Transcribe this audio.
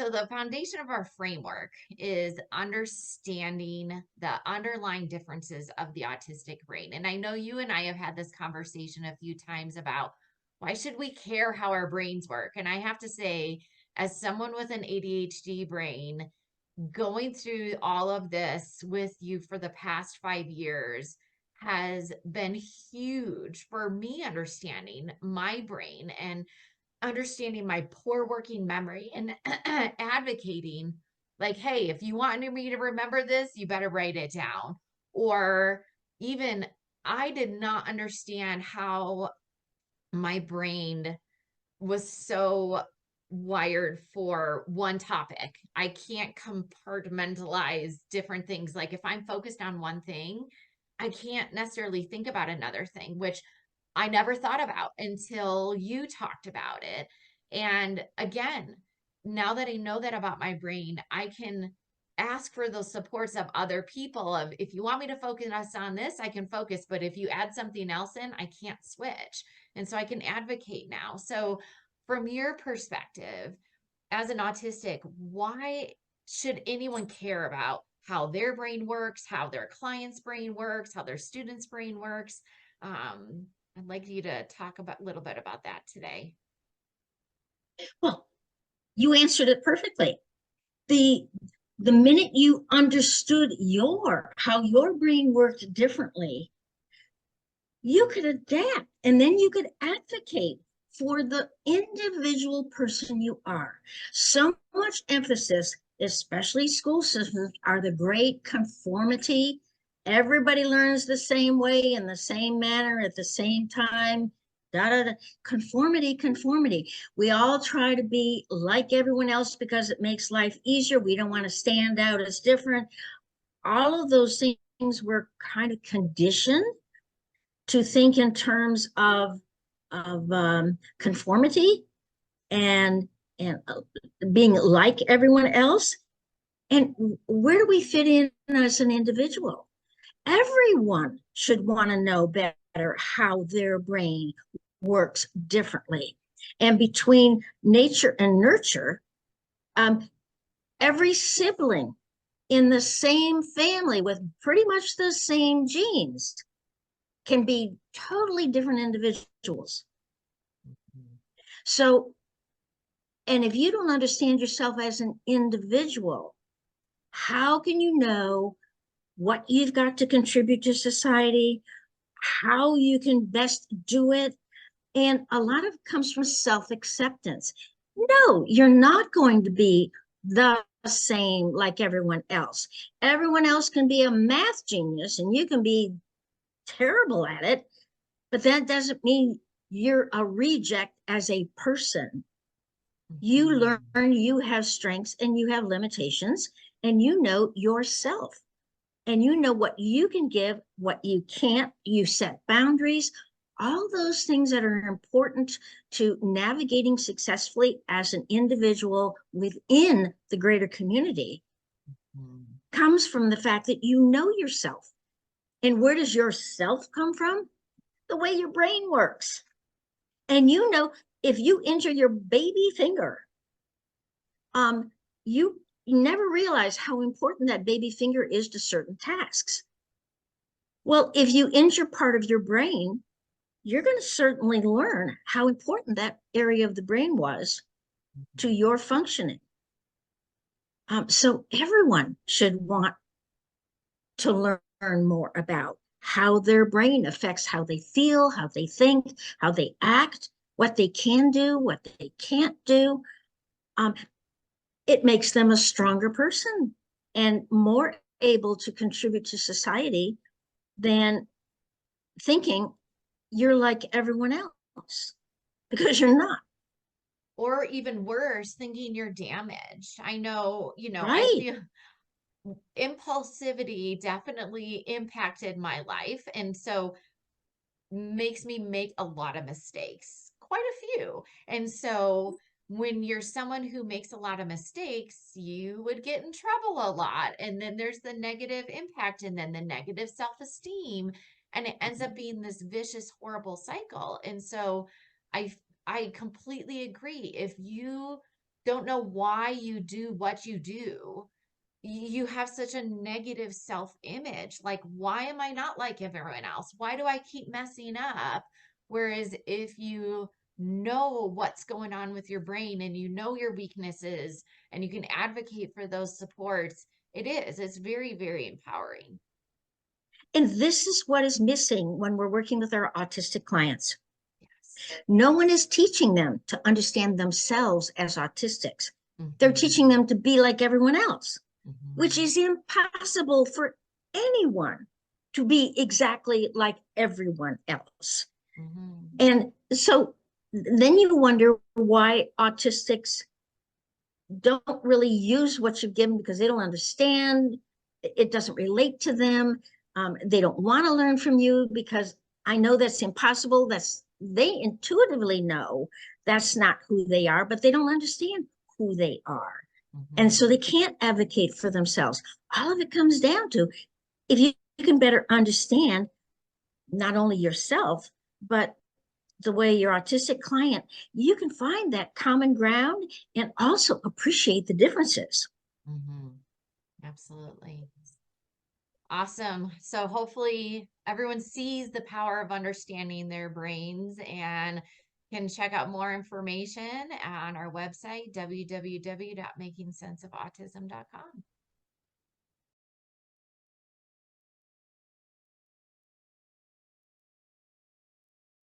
So the foundation of our framework is understanding the underlying differences of the autistic brain. And I know you and I have had this conversation a few times about why should we care how our brains work? And I have to say, as someone with an ADHD brain, going through all of this with you for the past 5 years has been huge for me understanding my brain and understanding my poor working memory and advocating like, hey, if you want me to remember this, you better write it down. Or even I did not understand how my brain was so wired for one topic. I can't compartmentalize different things. Like if I'm focused on one thing, I can't necessarily think about another thing, which I never thought about until you talked about it. And again, now that I know that about my brain, I can ask for those supports of other people of if you want me to focus on this, I can focus, but if you add something else in, I can't switch. And so I can advocate now. So from your perspective as an autistic, why should anyone care about how their brain works, how their client's brain works, how their student's brain works? I'd like you to talk about a little bit about that today. Well, you answered it perfectly. The the minute you understood how your brain worked differently, you could adapt and then you could advocate for the individual person you are. So much emphasis, especially school systems, are the great conformity. Everybody learns the same way in the same manner at the same time. Da, da, da. Conformity, conformity. We all try to be like everyone else because it makes life easier. We don't want to stand out as different. All of those things were kind of conditioned to think in terms of conformity and being like everyone else. And where do we fit in as an individual? Everyone should want to know better how their brain works differently. And between nature and nurture, every sibling in the same family with pretty much the same genes can be totally different individuals. So, and if you don't understand yourself as an individual, how can you know what you've got to contribute to society, how you can best do it? And a lot of it comes from self-acceptance. No, you're not going to be the same like everyone else. Everyone else can be a math genius and you can be terrible at it, but that doesn't mean you're a reject as a person. You learn you have strengths and you have limitations, and you know yourself, and you know what you can give, what you can't. You set boundaries, all those things that are important to navigating successfully as an individual within the greater community comes from the fact that you know yourself. And where does your self come from? The way your brain works. And you know, if you injure your baby finger, you never realize how important that baby finger is to certain tasks. Well, if you injure part of your brain, you're going to certainly learn how important that area of the brain was to your functioning. So everyone should want to learn more about how their brain affects how they feel, how they think, how they act, what they can do, what they can't do. It makes them a stronger person and more able to contribute to society than thinking you're like everyone else, because you're not. Or even worse, thinking you're damaged. I know, I Right. feel impulsivity definitely impacted my life. And so makes me make a lot of mistakes, quite a few. And so when you're someone who makes a lot of mistakes, you would get in trouble a lot. And then there's the negative impact and then the negative self-esteem. And it ends up being this vicious, horrible cycle. And so I I completely agree. If you don't know why you do what you do, you have such a negative self-image. Like, why am I not like everyone else? Why do I keep messing up? Whereas if you know what's going on with your brain and you know your weaknesses and you can advocate for those supports, it's very, very empowering. And this is what is missing when we're working with our autistic clients. Yes. No one is teaching them to understand themselves as autistics. They're teaching Mm-hmm. them to be like everyone else, which Mm-hmm. is impossible for anyone to be exactly like everyone else. Mm-hmm. And so then you wonder why autistics don't really use what you give them because they don't understand. It doesn't relate to them. They don't want to learn from you because I know that's impossible. They intuitively know that's not who they are, but they don't understand who they are. And Mm-hmm. so they can't advocate for themselves. All of it comes down to if you can better understand not only yourself, but the way your autistic client, you can find that common ground and also appreciate the differences. Mm-hmm. Absolutely. Awesome. So hopefully everyone sees the power of understanding their brains and can check out more information on our website, www.makingsenseofautism.com.